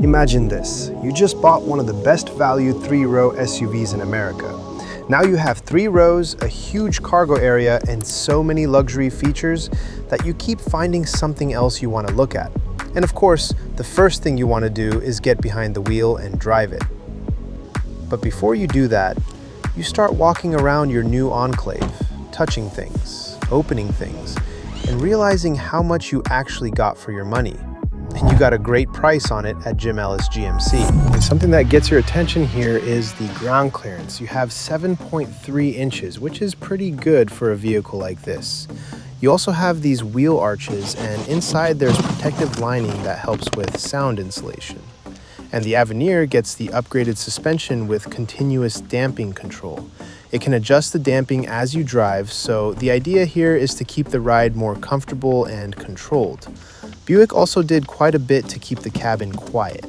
Imagine this, you just bought one of the best value 3-row SUVs in America. Now you have 3 rows, a huge cargo area, and so many luxury features that you keep finding something else you want to look at. And of course, the first thing you want to do is get behind the wheel and drive it. But before you do that, you start walking around your new Enclave, touching things, opening things, and realizing how much you actually got for your money. And you got a great price on it at Jim Ellis GMC. And something that gets your attention here is the ground clearance. You have 7.3 inches, which is pretty good for a vehicle like this. You also have these wheel arches, and inside there's protective lining that helps with sound insulation. And the Avenir gets the upgraded suspension with continuous damping control. It can adjust the damping as you drive, so the idea here is to keep the ride more comfortable and controlled. Buick also did quite a bit to keep the cabin quiet.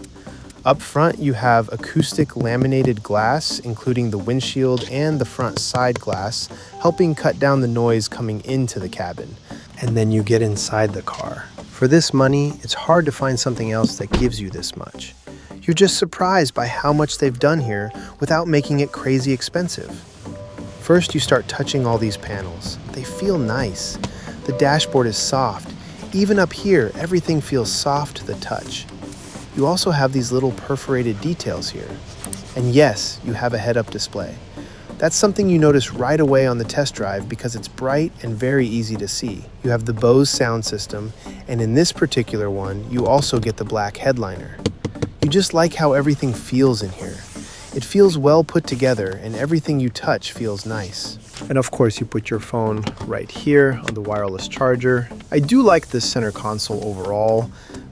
Up front, you have acoustic laminated glass, including the windshield and the front side glass, helping cut down the noise coming into the cabin. And then you get inside the car. For this money, it's hard to find something else that gives you this much. You're just surprised by how much they've done here without making it crazy expensive. First, you start touching all these panels. They feel nice. The dashboard is soft. Even up here, everything feels soft to the touch. You also have these little perforated details here. And yes, you have a head-up display. That's something you notice right away on the test drive because it's bright and very easy to see. You have the Bose sound system, and in this particular one, you also get the black headliner. You just like how everything feels in here. It feels well put together, and everything you touch feels nice. And of course, you put your phone right here on the wireless charger. I do like this center console overall,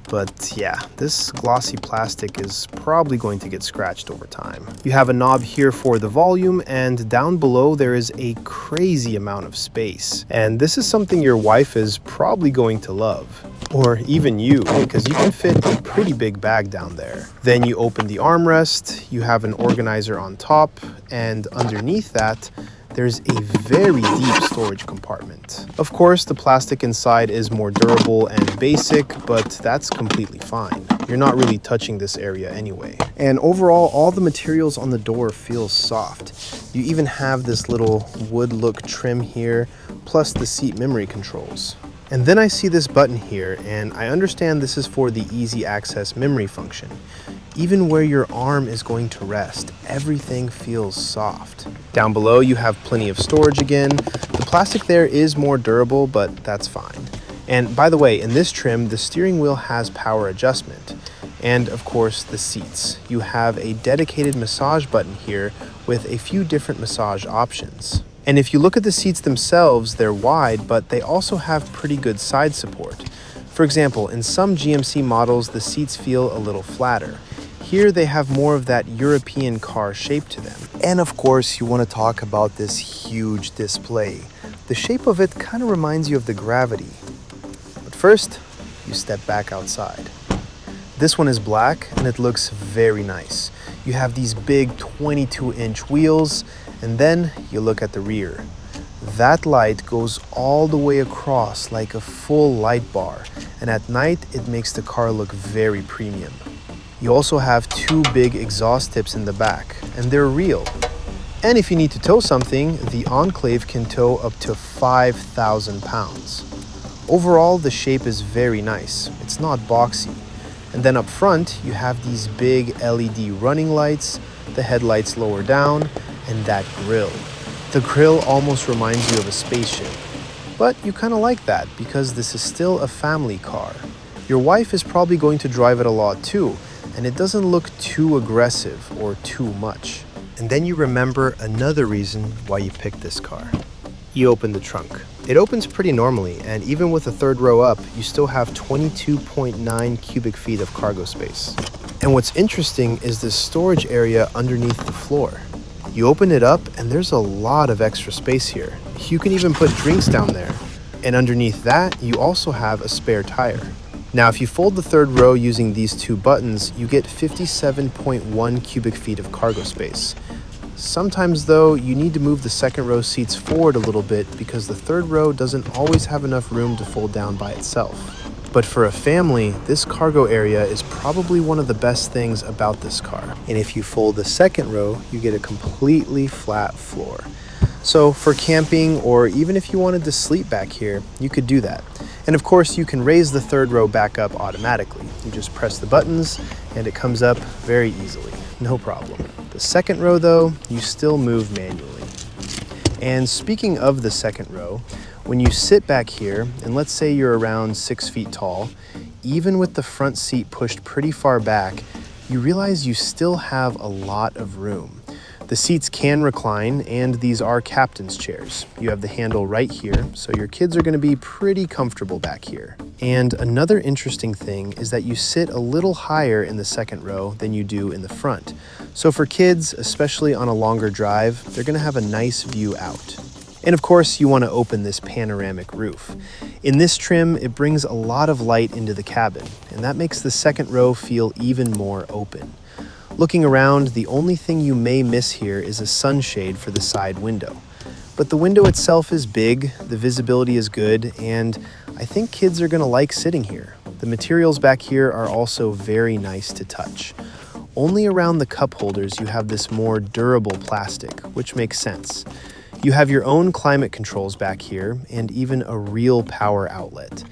but yeah, this glossy plastic is probably going to get scratched over time. You have a knob here for the volume, and down below there is a crazy amount of space. And this is something your wife is probably going to love. Or even you, because you can fit a pretty big bag down there. Then you open the armrest, you have an organizer on top, and underneath that, there's a very deep storage compartment. Of course, the plastic inside is more durable and basic, but that's completely fine. You're not really touching this area anyway. And overall, all the materials on the door feel soft. You even have this little wood look trim here, plus the seat memory controls. And then I see this button here, and I understand this is for the easy access memory function. Even where your arm is going to rest, everything feels soft. Down below, you have plenty of storage again. The plastic there is more durable, but that's fine. And by the way, in this trim, the steering wheel has power adjustment. And of course, the seats. You have a dedicated massage button here with a few different massage options. And if you look at the seats themselves, they're wide, but they also have pretty good side support. For example, in some GMC models, the seats feel a little flatter. Here they have more of that European car shape to them. And of course, you want to talk about this huge display. The shape of it kind of reminds you of the Gravity. But first, you step back outside. This one is black and it looks very nice. You have these big 22-inch wheels, and then you look at the rear. That light goes all the way across like a full light bar, and at night it makes the car look very premium. You also have 2 big exhaust tips in the back, and they're real. And if you need to tow something, the Enclave can tow up to 5,000 pounds. Overall, the shape is very nice. It's not boxy. And then up front, you have these big LED running lights, the headlights lower down, and that grille. The grille almost reminds you of a spaceship. But you kind of like that because this is still a family car. Your wife is probably going to drive it a lot too, and it doesn't look too aggressive or too much. And then you remember another reason why you picked this car. You open the trunk. It opens pretty normally, and even with a 3rd row up, you still have 22.9 cubic feet of cargo space. And what's interesting is this storage area underneath the floor. You open it up, and there's a lot of extra space here. You can even put drinks down there. And underneath that, you also have a spare tire. Now, if you fold the 3rd row using these 2 buttons, you get 57.1 cubic feet of cargo space. Sometimes though, you need to move the 2nd row seats forward a little bit because the 3rd row doesn't always have enough room to fold down by itself. But for a family, this cargo area is probably one of the best things about this car. And if you fold the second row, you get a completely flat floor. So for camping, or even if you wanted to sleep back here, you could do that. And of course, you can raise the third row back up automatically. You just press the buttons and it comes up very easily, no problem. The second row though, you still move manually. And speaking of the second row, when you sit back here, and let's say you're around 6 feet tall, even with the front seat pushed pretty far back, you realize you still have a lot of room. The seats can recline, and these are captain's chairs. You have the handle right here, so your kids are going to be pretty comfortable back here. And another interesting thing is that you sit a little higher in the second row than you do in the front. So for kids, especially on a longer drive, they're going to have a nice view out. And of course, you want to open this panoramic roof. In this trim, it brings a lot of light into the cabin, and that makes the second row feel even more open. Looking around, the only thing you may miss here is a sunshade for the side window. But the window itself is big, the visibility is good, and I think kids are going to like sitting here. The materials back here are also very nice to touch. Only around the cup holders you have this more durable plastic, which makes sense. You have your own climate controls back here, and even a real power outlet.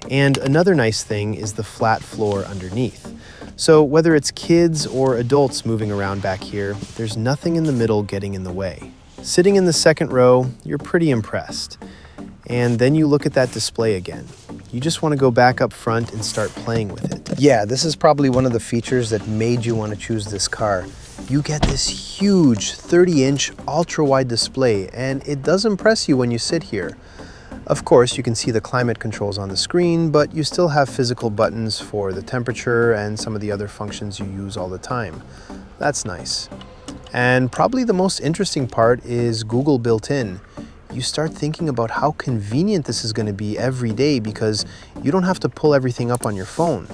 And another nice thing is the flat floor underneath. So whether it's kids or adults moving around back here, there's nothing in the middle getting in the way. Sitting in the second row, you're pretty impressed. And then you look at that display again. You just want to go back up front and start playing with it. Yeah, this is probably one of the features that made you want to choose this car. You get this huge 30-inch ultra-wide display, and it does impress you when you sit here. Of course, you can see the climate controls on the screen, but you still have physical buttons for the temperature and some of the other functions you use all the time. That's nice. And probably the most interesting part is Google built in. You start thinking about how convenient this is going to be every day because you don't have to pull everything up on your phone.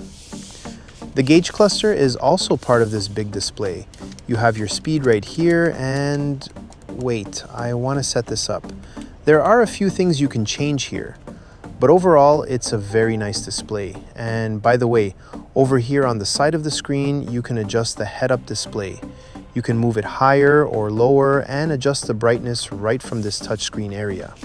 The gauge cluster is also part of this big display. You have your speed right here, and wait, I want to set this up. There are a few things you can change here, but overall it's a very nice display. And by the way, over here on the side of the screen, you can adjust the head-up display. You can move it higher or lower and adjust the brightness right from this touchscreen area.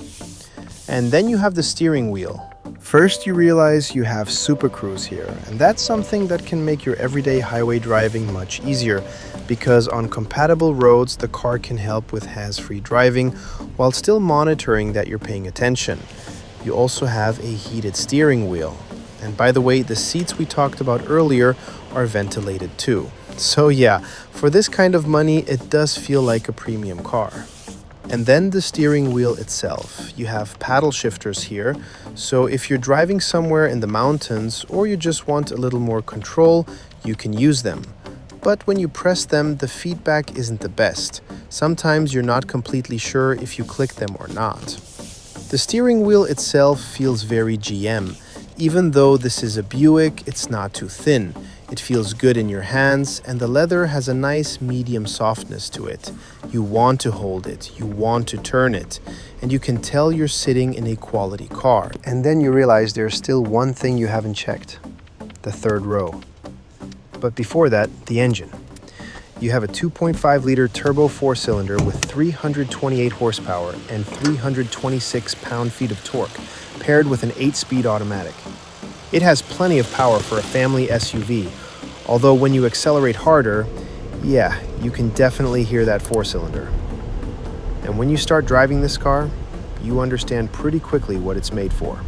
And then you have the steering wheel. First, you realize you have Super Cruise here, and that's something that can make your everyday highway driving much easier because on compatible roads, the car can help with hands-free driving while still monitoring that you're paying attention. You also have a heated steering wheel. And by the way, the seats we talked about earlier are ventilated too. So yeah, for this kind of money, it does feel like a premium car. And then the steering wheel itself. You have paddle shifters here, so if you're driving somewhere in the mountains or you just want a little more control, you can use them. But when you press them, the feedback isn't the best. Sometimes you're not completely sure if you click them or not. The steering wheel itself feels very GM. Even though this is a Buick, it's not too thin. It feels good in your hands, and the leather has a nice medium softness to it. You want to hold it, you want to turn it, and you can tell you're sitting in a quality car. And then you realize there's still one thing you haven't checked: the third row. But before that, the engine. You have a 2.5-liter turbo 4-cylinder with 328 horsepower and 326 pound-feet of torque, paired with an 8-speed automatic. It has plenty of power for a family SUV, although when you accelerate harder, yeah, you can definitely hear that 4-cylinder. And when you start driving this car, you understand pretty quickly what it's made for.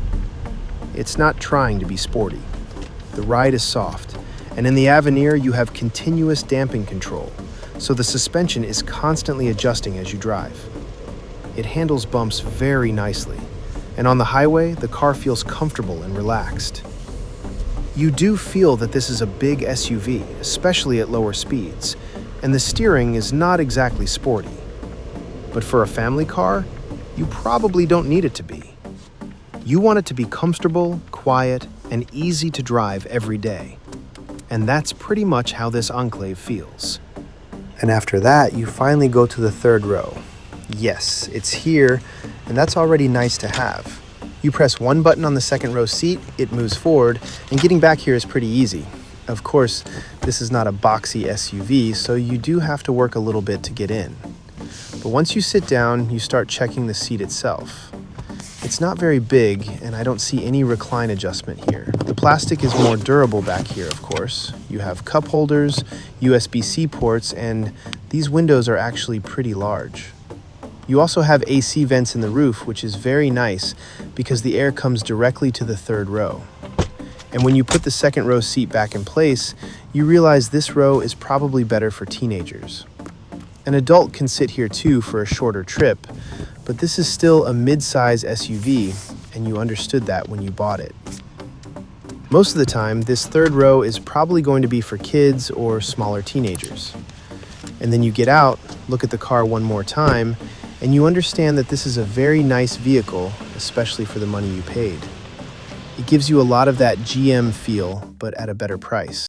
It's not trying to be sporty. The ride is soft, and in the Avenir you have continuous damping control, so the suspension is constantly adjusting as you drive. It handles bumps very nicely, and on the highway, the car feels comfortable and relaxed. You do feel that this is a big SUV, especially at lower speeds, and the steering is not exactly sporty. But for a family car, you probably don't need it to be. You want it to be comfortable, quiet, and easy to drive every day. And that's pretty much how this Enclave feels. And after that, you finally go to the third row. Yes, it's here, and that's already nice to have. You press one button on the second row seat, it moves forward, and getting back here is pretty easy. Of course, this is not a boxy SUV, so you do have to work a little bit to get in. But once you sit down, you start checking the seat itself. It's not very big, and I don't see any recline adjustment here. The plastic is more durable back here, of course. You have cup holders, USB-C ports, and these windows are actually pretty large. You also have AC vents in the roof, which is very nice because the air comes directly to the third row. And when you put the second row seat back in place, you realize this row is probably better for teenagers. An adult can sit here too for a shorter trip, but this is still a mid-size SUV, and you understood that when you bought it. Most of the time, this third row is probably going to be for kids or smaller teenagers. And then you get out, look at the car one more time, and you understand that this is a very nice vehicle, especially for the money you paid. It gives you a lot of that GM feel, but at a better price.